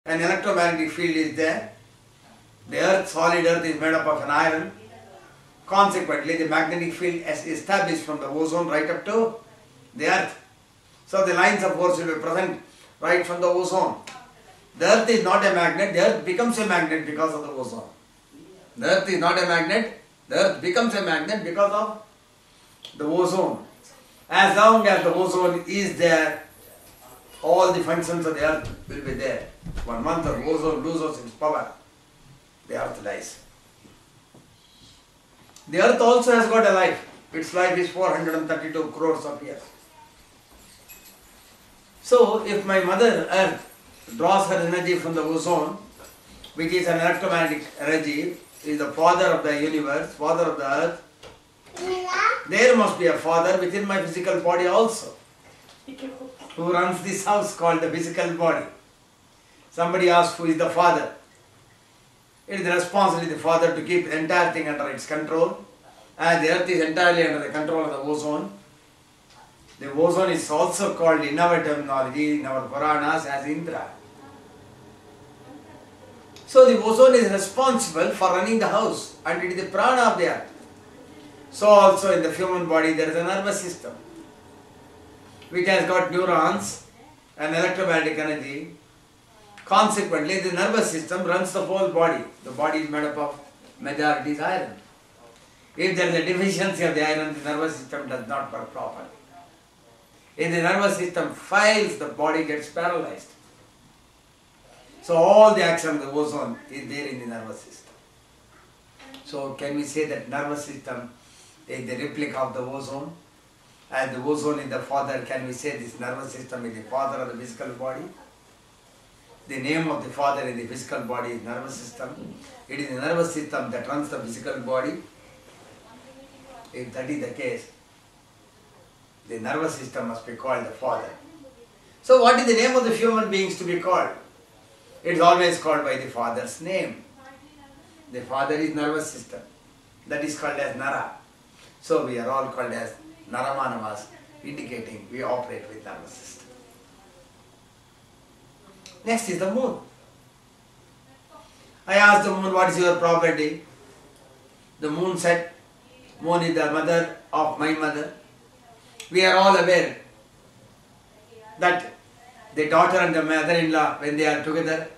an electromagnetic field is there. The earth, solid earth, is made up of an iron. Consequently, the magnetic field is established from the ozone right up to the earth. So the lines of force will be present right from the ozone. The earth is not a magnet, the earth becomes a magnet because of the ozone. The earth is not a magnet, the earth becomes a magnet because of the ozone. As long as the ozone is there, all the functions of the earth will be there. 1 month of ozone loses its power, the earth dies. The earth also has got a life. Its life is 432 crores of years. So, if my mother earth draws her energy from the ozone, which is an electromagnetic energy, is the father of the universe, father of the earth, there must be a father within my physical body also, who runs this house called the physical body. Somebody asks who is the father. It is the responsibility of the father to keep the entire thing under its control. As the earth is entirely under the control of the ozone, the ozone is also called in our terminology, in our Puranas, as Indra. So the ozone is responsible for running the house, and it is the prana of the earth. So also in the human body there is a nervous system which has got neurons and electromagnetic energy. Consequently, the nervous system runs the whole body. The body is made up of majority is iron. If there is a deficiency of the iron, the nervous system does not work properly. If the nervous system fails, the body gets paralyzed. So all the action of the ozone is there in the nervous system. So can we say that nervous system is the replica of the ozone? And the ozone is the father, can we say this nervous system is the father of the physical body? The name of the father in the physical body is nervous system. It is the nervous system that runs the physical body. If that is the case, the nervous system must be called the father. So what is the name of the human beings to be called? It is always called by the father's name. The father is nervous system. That is called as Nara. So we are all called as Naramanavas, indicating we operate with nervous system. Next is the moon. I asked the moon, what is your property? The moon said, moon is the mother of my mother. We are all aware that the daughter and the mother-in-law, when they are together,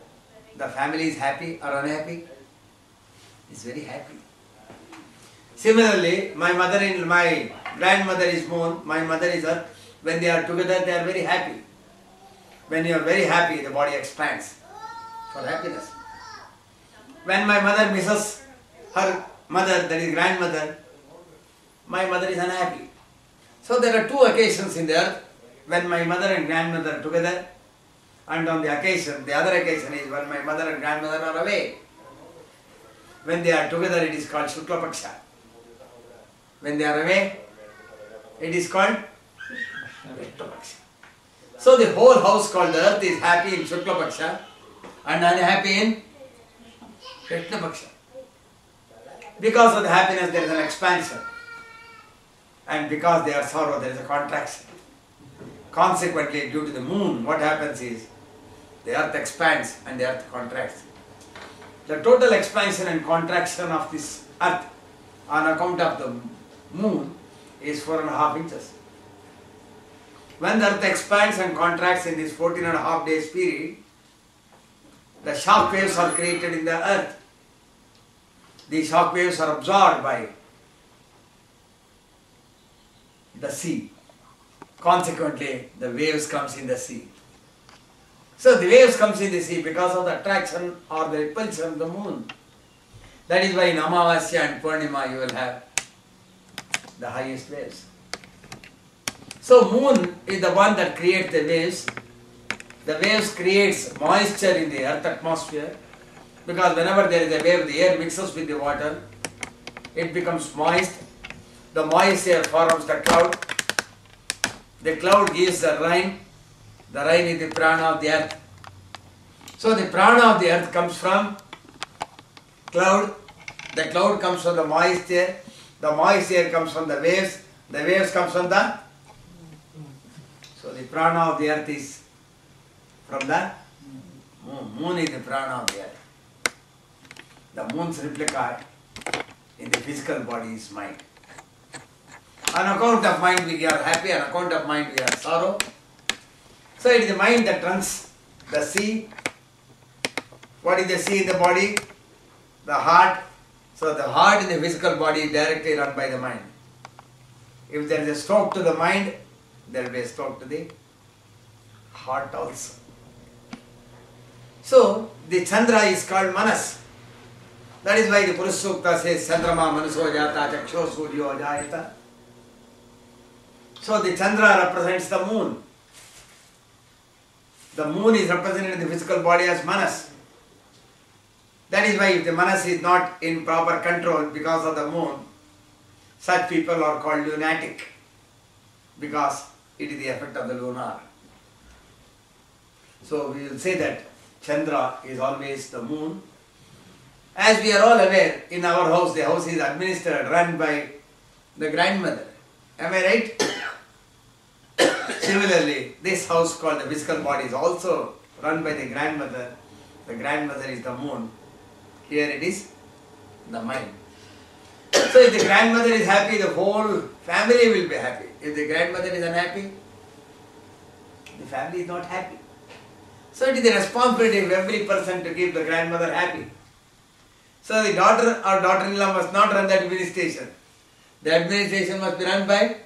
the family is happy or unhappy? It's very happy. Similarly, my grandmother is moon, my mother is earth. When they are together, they are very happy. When you are very happy, the body expands for happiness. When my mother misses her mother, that is grandmother, my mother is unhappy. So there are two occasions in the earth, when my mother and grandmother are together, and on the other occasion is when my mother and grandmother are away. When they are together, it is called Shukla Paksha. When they are away, it is called Vishnu Paksha. So the whole house called the earth is happy in Shukla Paksha and unhappy in Vishnu Paksha. Because of the happiness there is an expansion, and because they are sorrow there is a contraction. Consequently, due to the moon, what happens is the earth expands and the earth contracts. The total expansion and contraction of this earth on account of the moon is 4.5 inches. When the earth expands and contracts in this 14.5 days period, the shock waves are created in the earth. These shock waves are absorbed by the sea. Consequently, the waves comes in the sea. So the waves comes in the sea because of the attraction or the repulsion of the moon. That is why in Amavasya and Purnima you will have the highest waves. So moon is the one that creates the waves. The waves creates moisture in the earth atmosphere, because whenever there is a wave, the air mixes with the water, it becomes moist. The moist air forms the cloud. The cloud gives the rain. The rain is the prana of the earth. So the prana of the earth comes from cloud. The cloud comes from the moist air. The moist air comes from the waves. The waves comes from the... So the prana of the earth is from the Moon is the prana of the earth. The moon's replica in the physical body is mind. On account of mind we are happy, on account of mind we are sorrow. So it is the mind that runs the sea. What is the sea in the body? The heart. So the heart in the physical body is directly run by the mind. If there is a stroke to the mind, there will be a stroke to the heart also. So the Chandra is called Manas. That is why the Purusha Sukta says Chandrama Manaso Jata Chaksho Suryo Jayata. So the Chandra represents the moon. The moon is represented in the physical body as Manas. That is why if the Manas is not in proper control because of the moon, such people are called lunatic because it is the effect of the lunar. So we will say that Chandra is always the moon. As we are all aware, in our house, the house is administered, run by the grandmother. Am I right? Similarly, this house called the physical body is also run by the grandmother. The grandmother is the moon. Here it is the mind. So if the grandmother is happy, the whole family will be happy. If the grandmother is unhappy, the family is not happy. So it is the responsibility of every person to keep the grandmother happy. So the daughter or daughter-in-law must not run the administration. The administration must be run by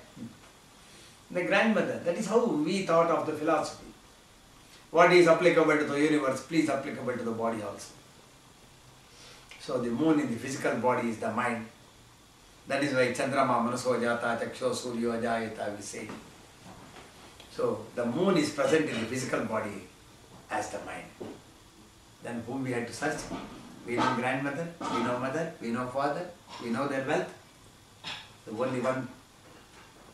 the grandmother. That is how we thought of the philosophy. What is applicable to the universe, please applicable to the body also. So the moon in the physical body is the mind. That is why Chandrama Manaso Jata Chaksho Suryo Jayata we say. So the moon is present in the physical body as the mind. Then whom we had to search? We know grandmother, we know mother, we know father, we know their wealth. The only one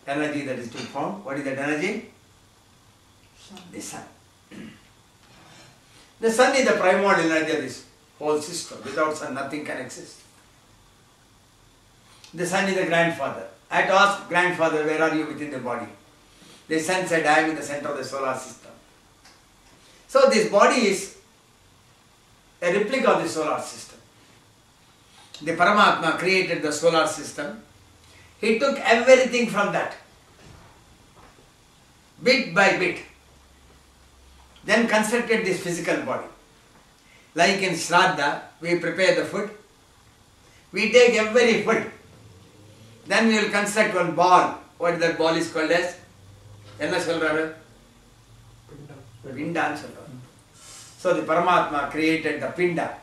energy that is to be found. What is that energy? The sun. The sun is the primordial energy of this whole system. Without sun, nothing can exist. The sun is the grandfather. I had to ask grandfather, where are you within the body? The sun said, I am in the center of the solar system. So this body is a replica of the solar system. The Paramatma created the solar system. He took everything from that, bit by bit, then constructed this physical body. Like in Shraddha, we prepare the food, we take every food, then we will construct one ball. What that ball is called as? Enna solraru? Pinda. So the Paramatma created the Pinda.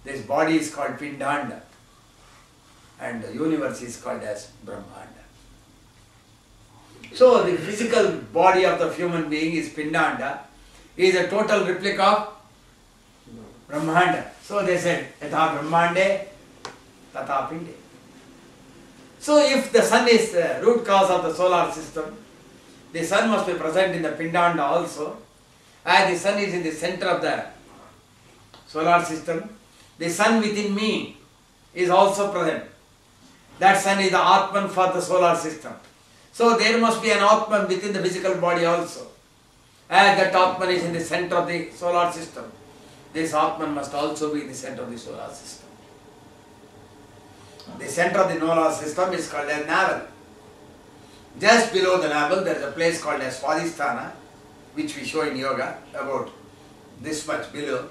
This body is called Pindanda. And the universe is called as Brahmanda. So the physical body of the human being is Pindanda, is a total replica of Brahmanda. So they said, Yatha Brahmande, Tatha Pinde. So if the sun is the root cause of the solar system, the sun must be present in the Pindanda also. As the sun is in the center of the solar system, the sun within me is also present. That sun is the Atman for the solar system. So there must be an Atman within the physical body also. As that Atman is in the center of the solar system, this Atman must also be in the center of the solar system. The center of the solar system is called as navel. Just below the navel there is a place called as Swadhisthana, which we show in yoga, about this much below.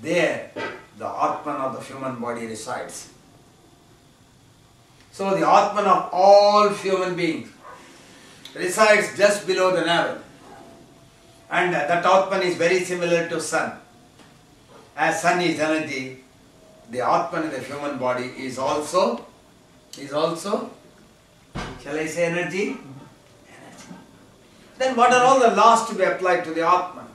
There the Atman of the human body resides. So the Atman of all human beings resides just below the navel. And that Atman is very similar to sun. As sun is energy, the Atman in the human body is also, shall I say energy? Energy. Then what are all the laws to be applied to the Atman?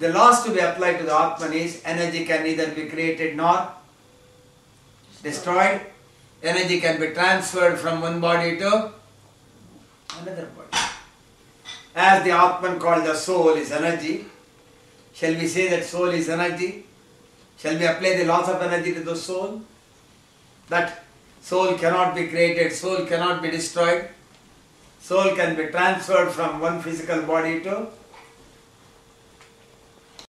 The laws to be applied to the Atman is energy can neither be created nor destroyed. Energy can be transferred from one body to another body. As the Atman called the soul is energy, shall we say that soul is energy? Shall we apply the laws of energy to the soul? That soul cannot be created, soul cannot be destroyed, soul can be transferred from one physical body to